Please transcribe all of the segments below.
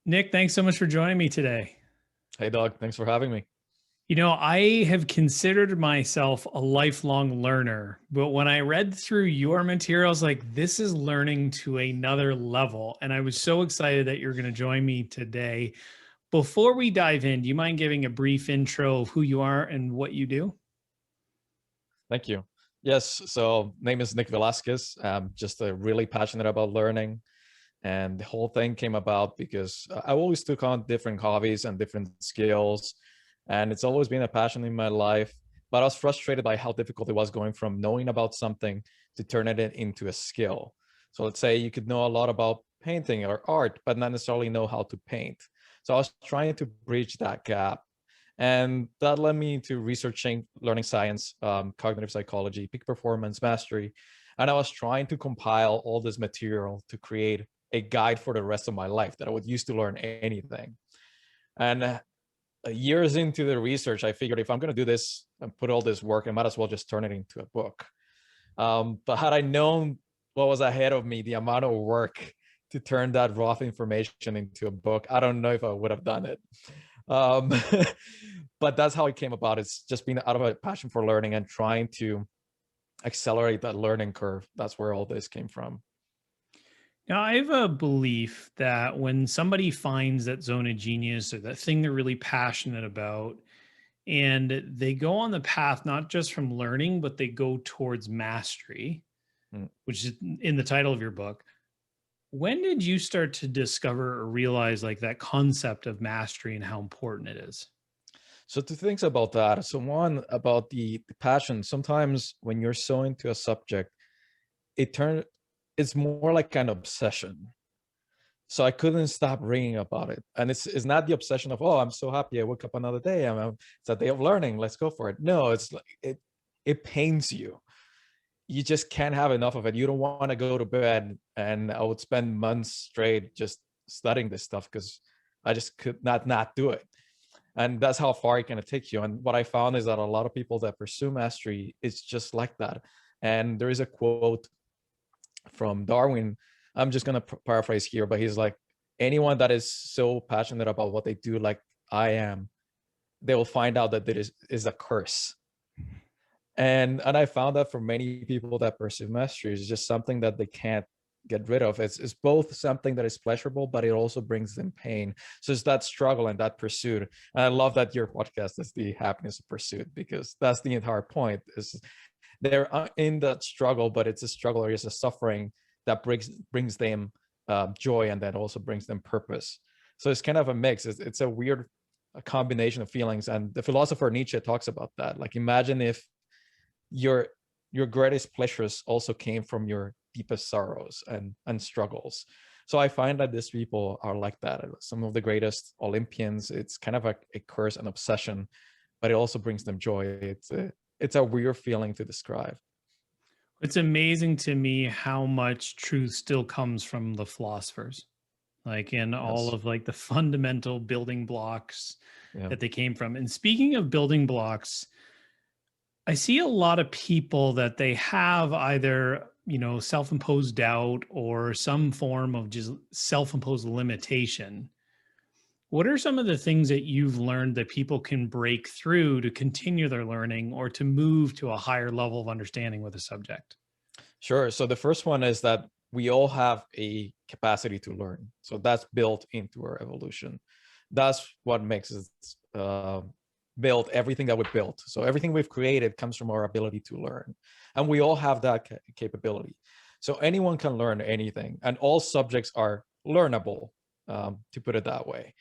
Nick, thanks so much for joining me today. Hey, Doug, thanks for having me. I have considered myself a lifelong learner, but when I read through your materials, like this is learning to another level. And I was so excited that you're going to join me today. Before we dive in, do you mind giving a brief intro of who you are and what you do? Thank you. Yes, so name is Nick Velasquez. I'm just really passionate about learning. And the whole thing came about because I always took on different hobbies and different skills. And it's always been a passion in my life. But I was frustrated by how difficult it was going from knowing about something to turn it into a skill. So let's say you could know a lot about painting or art, but not necessarily know how to paint. So I was trying to bridge that gap. And that led me to researching learning science, cognitive psychology, peak performance, mastery. And I was trying to compile all this material to create a guide for the rest of my life that I would use to learn anything. And years into the research, I figured if I'm going to do this and put all this work, I might as well just turn it into a book. But had I known what was ahead of me, the amount of work to turn that raw information into a book, I don't know if I would have done it. Um, but that's how it came about. It's just been out of a passion for learning and trying to accelerate that learning curve. That's where all this came from. Now, I have a belief that when somebody finds that zone of genius or that thing they're really passionate about, and they go on the path not just from learning, but they go towards mastery, Mm. which is in the title of your book. When did you start to discover or realize like that concept of mastery and how important it is? So two things about that. So one about the passion. Sometimes when you're so into a subject, it turns it's more like an obsession. So I couldn't stop reading about it. And it's not the obsession of, oh, I'm so happy I woke up another day. It's a day of learning. Let's go for it. No, it's like it pains you. You just can't have enough of it. You don't want to go to bed. And I would spend months straight just studying this stuff because I just could not do it. And that's how far it can take you. And what I found is that a lot of people that pursue mastery is just like that. And there is a quote from Darwin. I'm just gonna paraphrase here, but he's like, anyone that is so passionate about what they do, like I am, they will find out that there is a curse. And I found that for many people that pursue mastery is just something that they can't get rid of. It's both something that is pleasurable, but it also brings them pain. So it's that struggle and that pursuit. And I love that your podcast is the happiness of pursuit, because that's the entire point. Is they're in that struggle, but it's a struggle or it's a suffering that brings them joy, and that also brings them purpose. So it's kind of a mix. It's a weird combination of feelings. And the philosopher Nietzsche talks about that. Like, imagine if your your greatest pleasures also came from your deepest sorrows and struggles. So I find that these people are like that. Some of the greatest Olympians, it's kind of a curse, an obsession, but it also brings them joy. It's a weird feeling to describe. It's amazing to me how much truth still comes from the philosophers, like in all Yes. of like the fundamental building blocks Yeah. that they came from. And speaking of building blocks, I see a lot of people that they have either, self-imposed doubt or some form of just self-imposed limitation. What are some of the things that you've learned that people can break through to continue their learning or to move to a higher level of understanding with a subject? Sure. So the first one is that we all have a capacity to learn. So that's built into our evolution. That's what makes us build everything that we've built. So everything we've created comes from our ability to learn. And we all have that capability. So anyone can learn anything, and all subjects are learnable, to put it that way.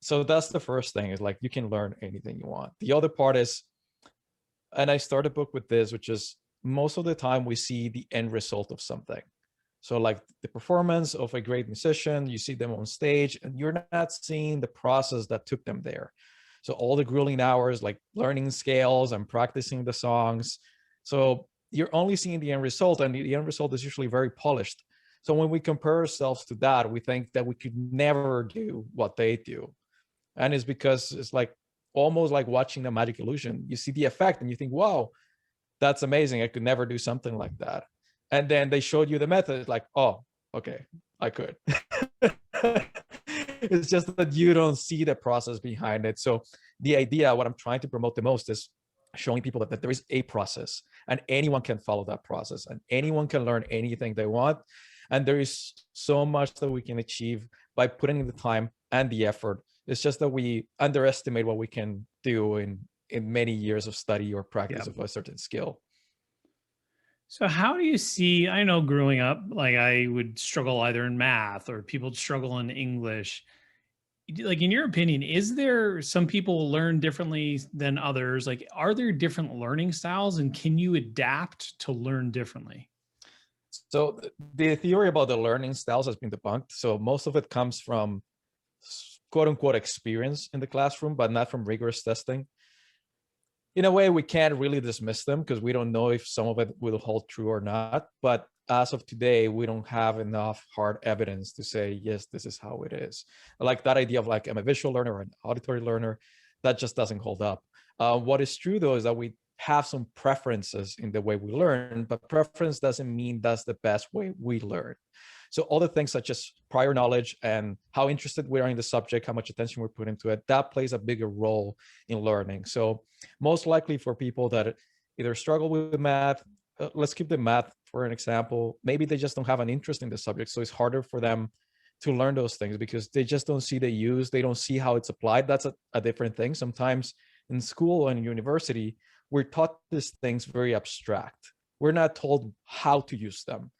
So that's the first thing, is like you can learn anything you want. The other part is, and I start a book with this, which is most of the time we see the end result of something. So like the performance of a great musician, you see them on stage and you're not seeing the process that took them there. So all the grueling hours, like learning scales and practicing the songs. So you're only seeing the end result, and the end result is usually very polished. So when we compare ourselves to that, we think that we could never do what they do. And it's because it's like almost like watching a magic illusion. You see the effect and you think, wow, that's amazing. I could never do something like that. And then they showed you the method, like, oh, okay, I could. It's just that you don't see the process behind it. So the idea, what I'm trying to promote the most, is showing people that there is a process and anyone can follow that process and anyone can learn anything they want. And there is so much that we can achieve by putting in the time and the effort. It's just that we underestimate what we can do in many years of study or Yeah. practice of a certain skill. So how do you see, I know growing up, like I would struggle either in math or people struggle in English. Like in your opinion, is there some people learn differently than others? Like, are there different learning styles and can you adapt to learn differently? So the theory about the learning styles has been debunked. So most of it comes from quote unquote experience in the classroom, but not from rigorous testing. In a way, we can't really dismiss them because we don't know if some of it will hold true or not. But as of today, we don't have enough hard evidence to say, yes, this is how it is. Like that idea of like, I'm a visual learner or an auditory learner, that just doesn't hold up. What is true though is that we have some preferences in the way we learn, but preference doesn't mean that's the best way we learn. So other things such as prior knowledge and how interested we are in the subject, how much attention we put into it, that plays a bigger role in learning. So most likely for people that either struggle with math, let's keep the math for an example, maybe they just don't have an interest in the subject. So it's harder for them to learn those things because they just don't see the use, they don't see how it's applied. That's a different thing. Sometimes in school and university, we're taught these things very abstract. We're not told how to use them.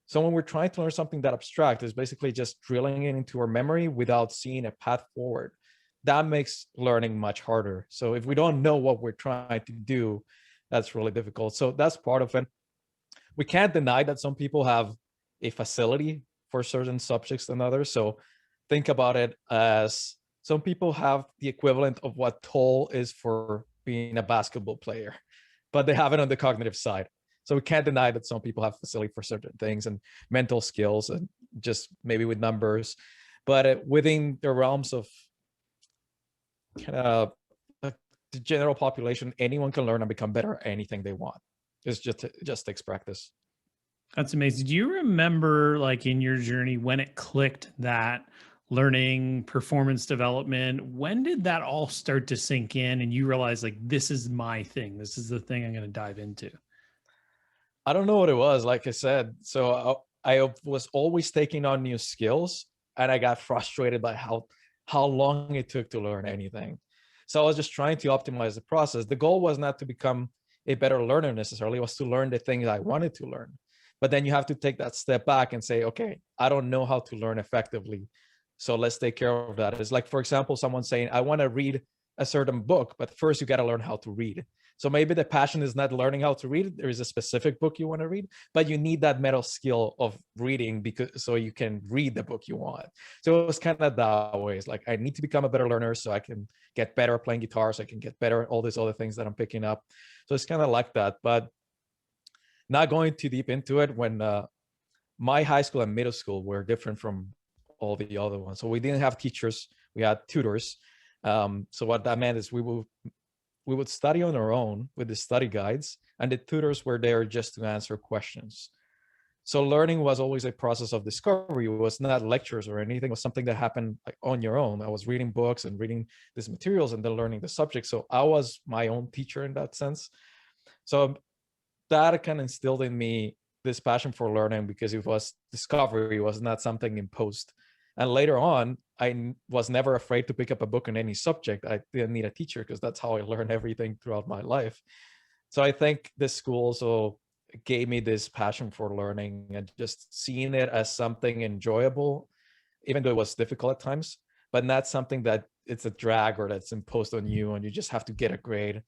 So when we're trying to learn something that abstract, is basically just drilling it into our memory without seeing a path forward. That makes learning much harder. So if we don't know what we're trying to do, that's really difficult. So that's part of it. We can't deny that some people have a facility for certain subjects than others. So think about it as some people have the equivalent of what TOEFL is for being a basketball player, but they have it on the cognitive side. So we can't deny that some people have facility for certain things and mental skills and just maybe with numbers, but within the realms of kind of the general population, anyone can learn and become better at anything they want. It's just takes practice. That's amazing. Do you remember, like in your journey, when it clicked that learning, performance development, when did that all start to sink in and you realize, like, this is my thing? This is the thing I'm going to dive into? I don't know what it was, like I said. So I was always taking on new skills and I got frustrated by how long it took to learn anything. So I was just trying to optimize the process. The goal was not to become a better learner necessarily, it was to learn the things I wanted to learn. But then you have to take that step back and say, okay, I don't know how to learn effectively. So let's take care of that. It's like, for example, someone saying, I want to read a certain book, but first you got to learn how to read. So maybe the passion is not learning how to read. There is a specific book you want to read, but you need that mental skill of reading because so you can read the book you want. So it was kind of that way. It's like I need to become a better learner so I can get better at playing guitar, so I can get better at all these other things that I'm picking up. So it's kind of like that, but not going too deep into it. When my high school and middle school were different from all the other ones. So we didn't have teachers, we had tutors. So what that meant is we would study on our own with the study guides, and the tutors were there just to answer questions. So learning was always a process of discovery. It was not lectures or anything. It was something that happened like on your own. I was reading books and reading these materials and then learning the subject. So I was my own teacher in that sense. So that kind of instilled in me this passion for learning because it was discovery, it was not something imposed. And later on, I was never afraid to pick up a book on any subject. I didn't need a teacher because that's how I learned everything throughout my life. So I think this school also gave me this passion for learning and just seeing it as something enjoyable, even though it was difficult at times, but not something that it's a drag or that's imposed on you and you just have to get a grade.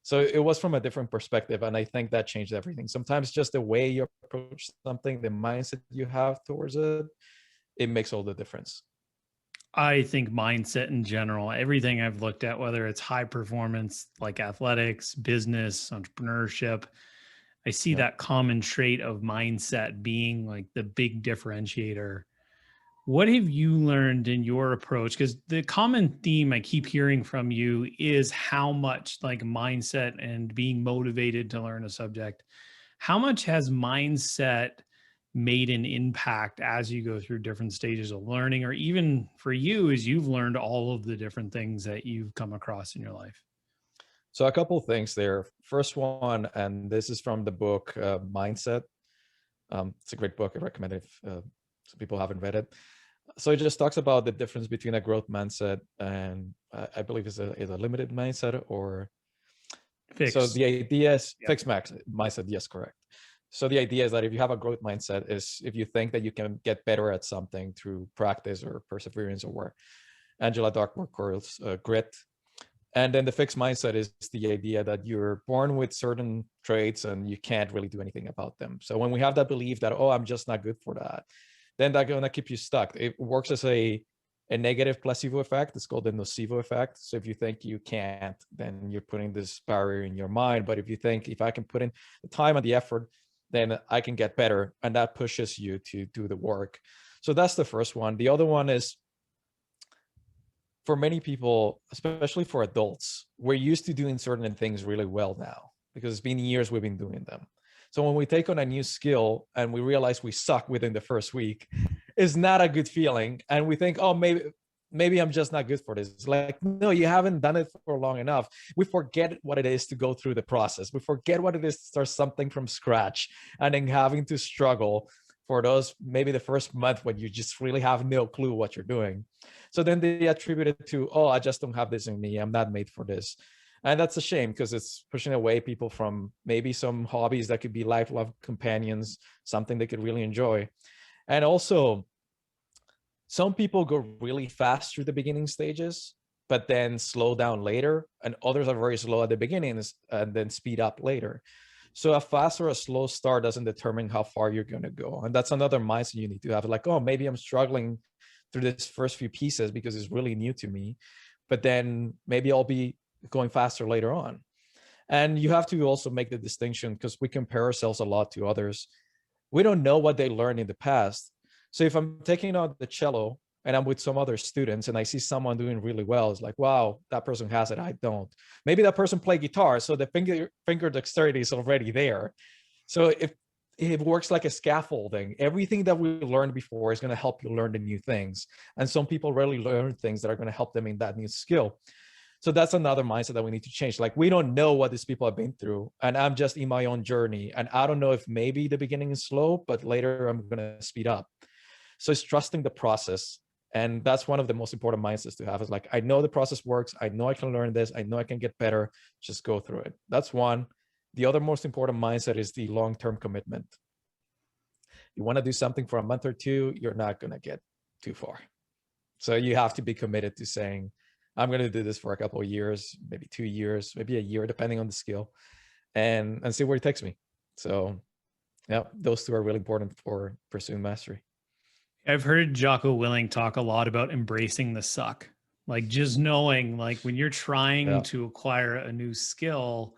So it was from a different perspective. And I think that changed everything. Sometimes just the way you approach something, the mindset you have towards it, it makes all the difference. I think mindset in general, everything I've looked at, whether it's high performance like athletics, business, entrepreneurship, I see Yeah. that common trait of mindset being like the big differentiator. What have you learned in your approach? Because the common theme I keep hearing from you is how much like mindset and being motivated to learn a subject. How much has mindset made an impact as you go through different stages of learning, or even for you as you've learned all of the different things that you've come across in your life? So a couple things there. First one, and this is from the book Mindset. It's a great book. I recommend it if some people haven't read it. So it just talks about the difference between a growth mindset and I believe is a limited mindset, or so Fixed. the idea is Yep. fixed max mindset. Yes, correct. So the idea is that if you have a growth mindset, is if you think that you can get better at something through practice or perseverance, or where Angela Duckworth calls grit. And then the fixed mindset is the idea that you're born with certain traits and you can't really do anything about them. So when we have that belief that, oh, I'm just not good for that, then that's going to keep you stuck. It works as a negative placebo effect. It's called the nocebo effect. So if you think you can't, then you're putting this barrier in your mind. But if you think, if I can put in the time and the effort, then I can get better. And that pushes you to do the work. So that's the first one. The other one is, for many people, especially for adults, we're used to doing certain things really well now because it's been years we've been doing them. So when we take on a new skill and we realize we suck within the first week, it's not a good feeling. And we think, oh, maybe I'm just not good for this. It's like, no, you haven't done it for long enough. We forget what it is to go through the process. We forget what it is to start something from scratch and then having to struggle for those, maybe the first month when you just really have no clue what you're doing. So then they attribute it to, oh, I just don't have this in me. I'm not made for this. And that's a shame because it's pushing away people from maybe some hobbies that could be lifelong companions, something they could really enjoy. And also, some people go really fast through the beginning stages, but then slow down later. And others are very slow at the beginnings and then speed up later. So a fast or a slow start doesn't determine how far you're going to go. And that's another mindset you need to have. Like, oh, maybe I'm struggling through this first few pieces because it's really new to me, but then maybe I'll be going faster later on. And you have to also make the distinction because we compare ourselves a lot to others. We don't know what they learned in the past. So if I'm taking on the cello and I'm with some other students and I see someone doing really well, it's like, wow, that person has it, I don't. Maybe that person play guitar, so the finger dexterity is already there. So if it works like a scaffolding, everything that we learned before is going to help you learn the new things. And some people rarely learn things that are going to help them in that new skill. So that's another mindset that we need to change. Like, we don't know what these people have been through, and I'm just in my own journey. And I don't know if maybe the beginning is slow, but later I'm going to speed up. So it's trusting the process. And that's one of the most important mindsets to have, is like, I know the process works. I know I can learn this. I know I can get better. Just go through it. That's one. The other most important mindset is the long-term commitment. You want to do something for a month or two, you're not going to get too far. So you have to be committed to saying, I'm going to do this for a couple of years, maybe 2 years, maybe a year, depending on the skill, and see where it takes me. So yeah, those two are really important for pursuing mastery. I've heard Jocko Willing talk a lot about embracing the suck. Like, just knowing, like, when you're trying Yeah. to acquire a new skill,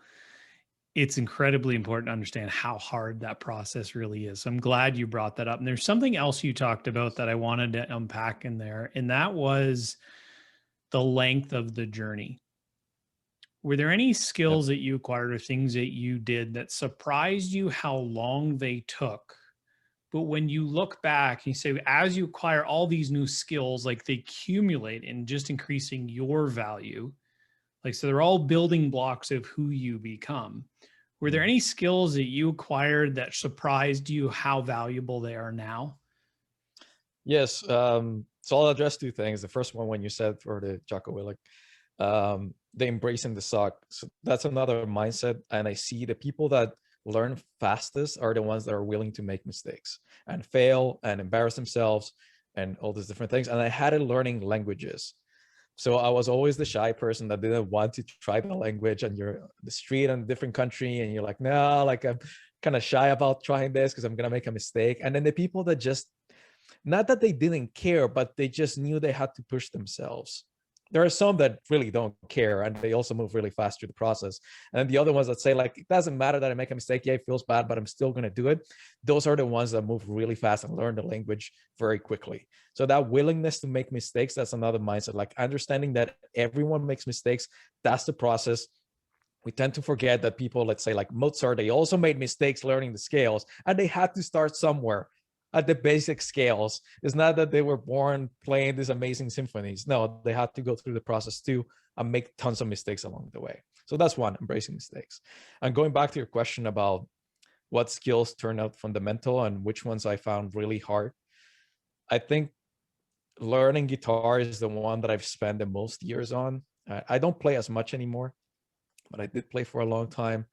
it's incredibly important to understand how hard that process really is. So I'm glad you brought that up. And there's something else you talked about that I wanted to unpack in there, and that was the length of the journey. Were there any Yep. skills that you acquired or things that you did that surprised you how long they took? But when you look back, you say, as you acquire all these new skills, like, they accumulate in just increasing your value. Like, so they're all building blocks of who you become. Were there Mm. any skills that you acquired that surprised you how valuable they are now? Yes. So I'll address two things. The first one, when you said for the Jocko Willing, the embracing the suck. So that's another mindset. And I see the people that learn fastest are the ones that are willing to make mistakes and fail and embarrass themselves and all these different things. And I had it learning languages. So I was always the shy person that didn't want to try the language, and you're the street in a different country and you're like, no, like, I'm kind of shy about trying this because I'm going to make a mistake. And then the people that just, not that they didn't care, but they just knew they had to push themselves. There are some that really don't care and they also move really fast through the process. And then the other ones that say, like, it doesn't matter that I make a mistake. Yeah, it feels bad, but I'm still going to do it. Those are the ones that move really fast and learn the language very quickly. So that willingness to make mistakes, that's another mindset. Like, understanding that everyone makes mistakes. That's the process. We tend to forget that people, let's say like Mozart, they also made mistakes learning the scales and they had to start somewhere. at the basic scales. It's not that they were born playing these amazing symphonies. No, they had to go through the process too and make tons of mistakes along the way. So that's one, embracing mistakes. And going back to your question about what skills turn out fundamental and which ones I found really hard, I think learning guitar is the one that I've spent the most years on. I don't play as much anymore, but I did play for a long time.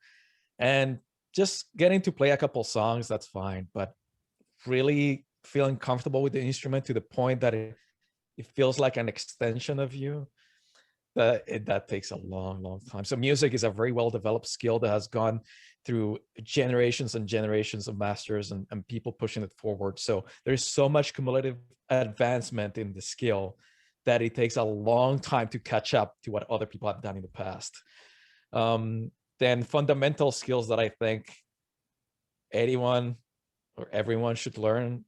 And just getting to play a couple songs, that's fine. But really feeling comfortable with the instrument to the point that it feels like an extension of you, that takes a long time. So music is a very well developed skill that has gone through generations and generations of masters and people pushing it forward. So there's so much cumulative advancement in the skill that it takes a long time to catch up to what other people have done in the past. Then fundamental skills that I think anyone or everyone should learn,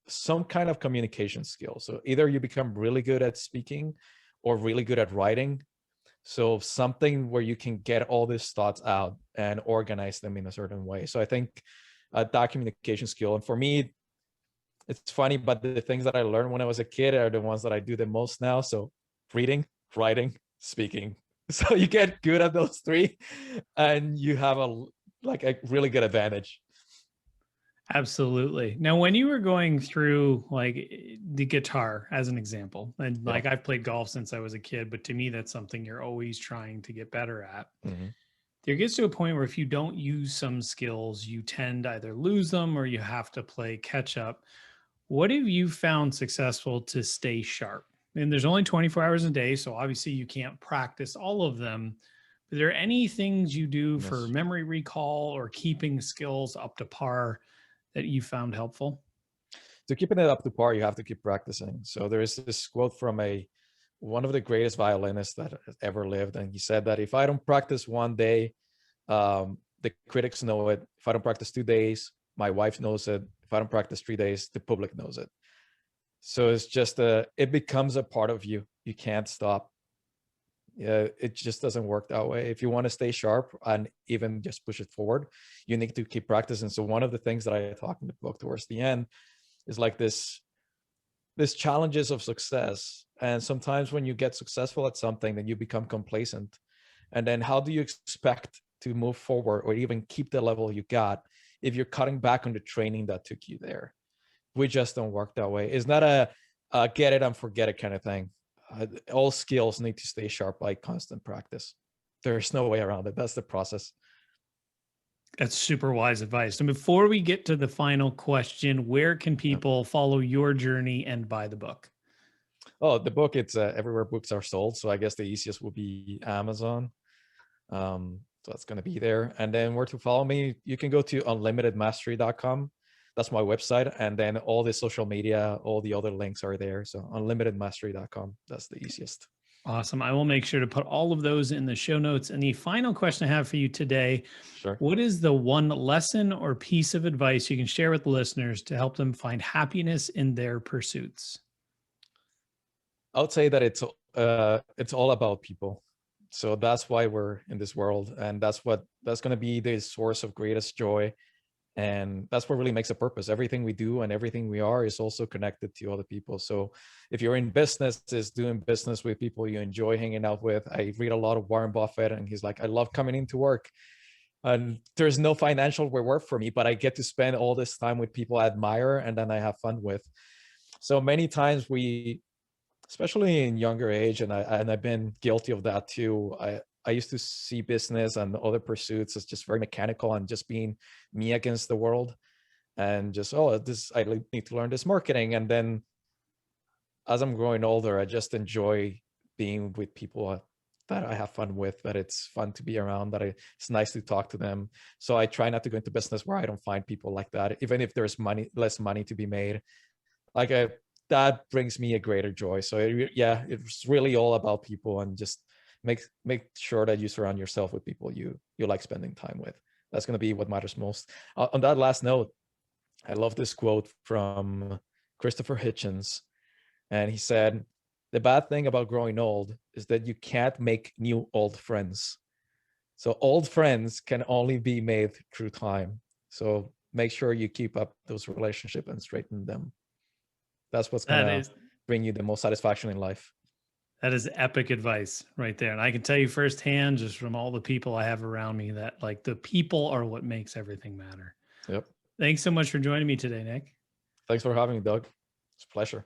some kind of communication skill. So either you become really good at speaking or really good at writing. So something where you can get all these thoughts out and organize them in a certain way. So I think that communication skill. And for me, it's funny, but the things that I learned when I was a kid are the ones that I do the most now. So reading, writing, speaking. So you get good at those three and you have a really good advantage. Absolutely. Now, when you were going through like the guitar as an example, and Yeah. like I've played golf since I was a kid, but to me, that's something you're always trying to get better at. Mm-hmm. There gets to a point where if you don't use some skills, you tend to either lose them or you have to play catch up. What have you found successful to stay sharp? And there's only 24 hours a day, so obviously you can't practice all of them. Are there any things you do for Yes. memory recall or keeping skills up to par that you found helpful? To keeping it up to par, you have to keep practicing. So there is this quote from one of the greatest violinists that has ever lived, and he said that if I don't practice one day, the critics know it. If I don't practice 2 days, my wife knows it. If I don't practice 3 days, the public knows it. So it's just it becomes a part of you. You can't stop. Yeah, it just doesn't work that way. If you want to stay sharp and even just push it forward, you need to keep practicing. So one of the things that I talk in the book towards the end is like this challenges of success. And sometimes when you get successful at something, then you become complacent. And then how do you expect to move forward or even keep the level you got if you're cutting back on the training that took you there? We just don't work that way. It's not a get it and forget it kind of thing. All skills need to stay sharp by constant practice. There's no way around it. That's the process. That's super wise advice. And before we get to the final question, where can people follow your journey and buy the book? Oh, the book, it's everywhere books are sold. So I guess the easiest would be Amazon. So that's going to be there. And then where to follow me, you can go to unlimitedmastery.com. That's my website. And then all the social media, all the other links are there. So unlimitedmastery.com. That's the easiest. Awesome. I will make sure to put all of those in the show notes. And the final question I have for you today, Sure. what is the one lesson or piece of advice you can share with the listeners to help them find happiness in their pursuits? I would say that it's all about people. So that's why we're in this world. And that's going to be the source of greatest joy. And that's what really makes a purpose. Everything we do and everything we are is also connected to other people. So if you're in business, is doing business with people you enjoy hanging out with. I read a lot of Warren Buffett, and he's like, I love coming into work. And there's no financial reward for me, but I get to spend all this time with people I admire and then I have fun with. So many times especially in younger age, and I've been guilty of that too. I used to see business and other pursuits as just very mechanical and just being me against the world, and just I need to learn this marketing. And then as I'm growing older, I just enjoy being with people that I have fun with, that it's fun to be around, it's nice to talk to them. So I try not to go into business where I don't find people like that, even if there's less money to be made. That brings me a greater joy. So it's really all about people, and just make sure that you surround yourself with people you like spending time with. That's going to be what matters most. On that last note, I love this quote from Christopher Hitchens, and he said, "The bad thing about growing old is that you can't make new old friends. So old friends can only be made through time. So make sure you keep up those relationships and straighten them. That's what's That gonna is bring you the most satisfaction in life. that is epic advice right there. And I can tell you firsthand, just from all the people I have around me, that like the people are what makes everything matter. Yep. Thanks so much for joining me today, Nick. Thanks for having me, Doug. It's a pleasure.